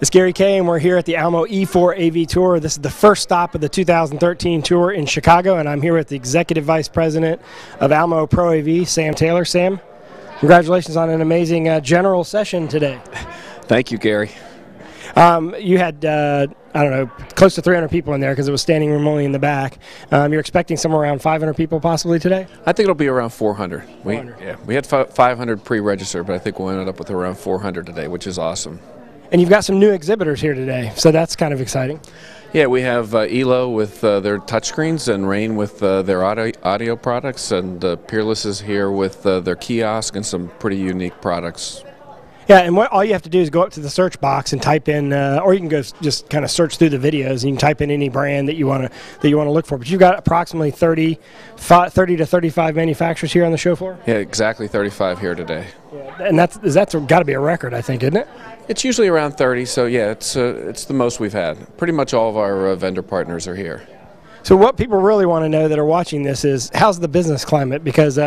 It's Gary Kayye, and we're here at the Almo E4 AV Tour. This is the first stop of the 2013 tour in Chicago, and I'm here with the Executive Vice President of Almo Pro AV, Sam Taylor. Sam, congratulations on an amazing general session today. Thank you, Gary. You had, I don't know, close to 300 people in there because it was standing room only in the back. You're expecting somewhere around 500 people possibly today? I think it'll be around 400. 400. We had 500 pre-registered, but I think we'll end up with around 400 today, which is awesome. And you've got some new exhibitors here today, so that's kind of exciting. Yeah, we have Elo with their touchscreens and Rain with their audio products, and Peerless is here with their kiosk and some pretty unique products. Yeah, and all you have to do is go up to the search box and type in, or you can go just kind of search through the videos, and you can type in any brand that you want to look for. But you've got approximately 30 to 35 manufacturers here on the show floor. Yeah, exactly 35 here today. Yeah, and that's got to be a record, I think, isn't it? It's usually around 30, so yeah, it's the most we've had. Pretty much all of our vendor partners are here. So what people really want to know that are watching this is, how's the business climate? Because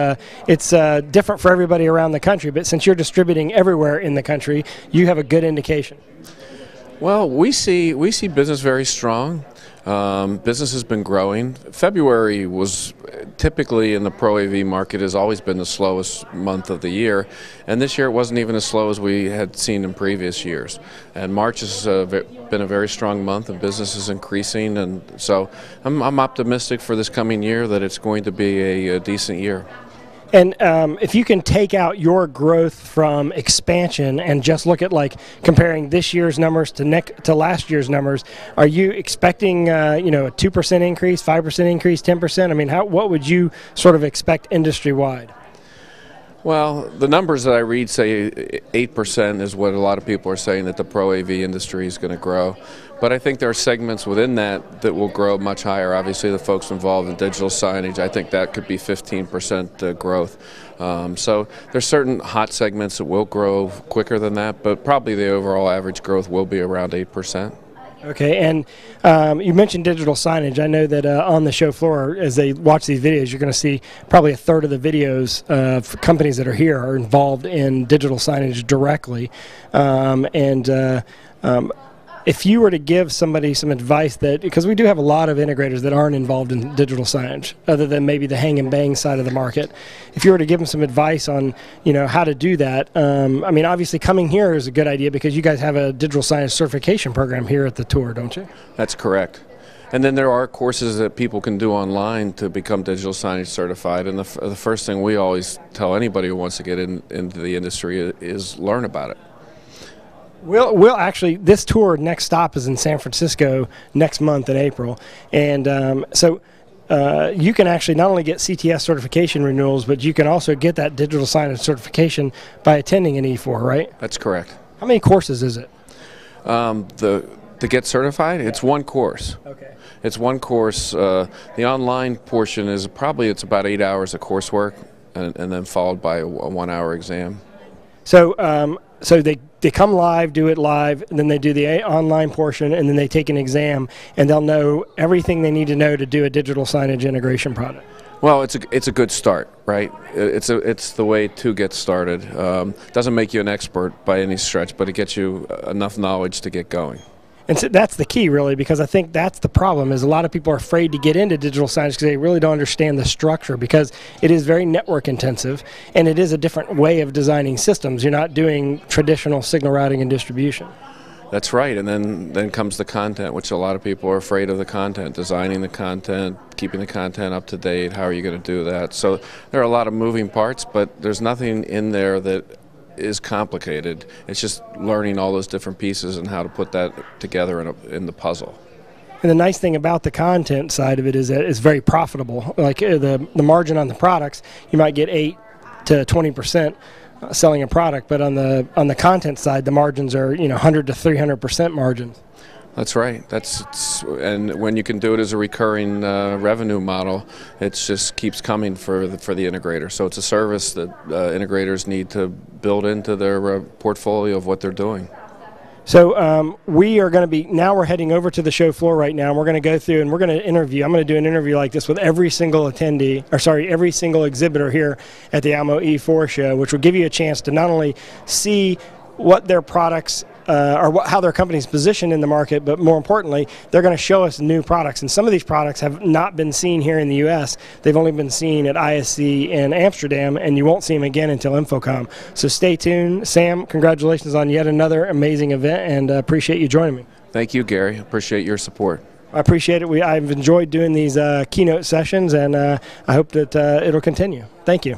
it's different for everybody around the country, but since you're distributing everywhere in the country, you have a good indication. Well, we see business very strong. Business has been growing. February was typically in the Pro AV market has always been the slowest month of the year, and this year it wasn't even as slow as we had seen in previous years. And March has been a very strong month, and business is increasing, and so I'm optimistic for this coming year that it's going to be a decent year. And if you can take out your growth from expansion and just look at like comparing this year's numbers to last year's numbers, are you expecting a 2% increase, 5% increase, 10%? I mean, what would you sort of expect industry-wide? Well, the numbers that I read say 8% is what a lot of people are saying that the Pro AV industry is going to grow. But I think there are segments within that will grow much higher. Obviously, the folks involved in digital signage, I think that could be 15% growth. So there's certain hot segments that will grow quicker than that, but probably the overall average growth will be around 8%. Okay, and you mentioned digital signage. I know that on the show floor, as they watch these videos, you're going to see probably a third of the videos of companies that are here are involved in digital signage directly. If you were to give somebody some advice because we do have a lot of integrators that aren't involved in digital signage, other than maybe the hang and bang side of the market. If you were to give them some advice on, how to do that, I mean, obviously coming here is a good idea because you guys have a digital signage certification program here at the tour, don't you? That's correct. And then there are courses that people can do online to become digital signage certified. And the first thing we always tell anybody who wants to get into the industry is learn about it. We'll actually, this tour, next stop is in San Francisco next month in April. And so you can actually not only get CTS certification renewals, but you can also get that digital signage certification by attending an E4, right? That's correct. How many courses is it? To get certified, it's one course. Okay. It's one course. The online portion is it's about 8 hours of coursework, and then followed by a 1 hour exam. So they come live, do it live, and then they do the online portion, and then they take an exam, and they'll know everything they need to know to do a digital signage integration product. Well, it's a good start, right? It's the way to get started. Doesn't make you an expert by any stretch, but it gets you enough knowledge to get going. And so that's the key, really, because I think that's the problem, is a lot of people are afraid to get into digital signage because they really don't understand the structure, because it is very network intensive, and it is a different way of designing systems. You're not doing traditional signal routing and distribution. That's right, and then comes the content, which a lot of people are afraid of the content, designing the content, keeping the content up to date. How are you going to do that? So there are a lot of moving parts, but there's nothing in there that is complicated. It's just learning all those different pieces and how to put that together in the puzzle. And the nice thing about the content side of it is that it's very profitable. Like the margin on the products, you might get 8 to 20% selling a product, but on the content side, the margins are 100 to 300% margins. That's right. And when you can do it as a recurring revenue model, it just keeps coming for the integrator. So it's a service that integrators need to build into their portfolio of what they're doing. So we are going to be, now we're heading over to the show floor right now, and we're going to go through and we're going to interview. I'm going to do an interview like this with every single attendee, or sorry, every single exhibitor here at the Almo E4 show, which will give you a chance to not only see what their products how their company's positioned in the market, but more importantly, they're going to show us new products. And some of these products have not been seen here in the U.S. They've only been seen at ISC in Amsterdam, and you won't see them again until InfoComm. So stay tuned. Sam, congratulations on yet another amazing event, and appreciate you joining me. Thank you, Gary. Appreciate your support. I appreciate it. I've enjoyed doing these keynote sessions, and I hope that it'll continue. Thank you.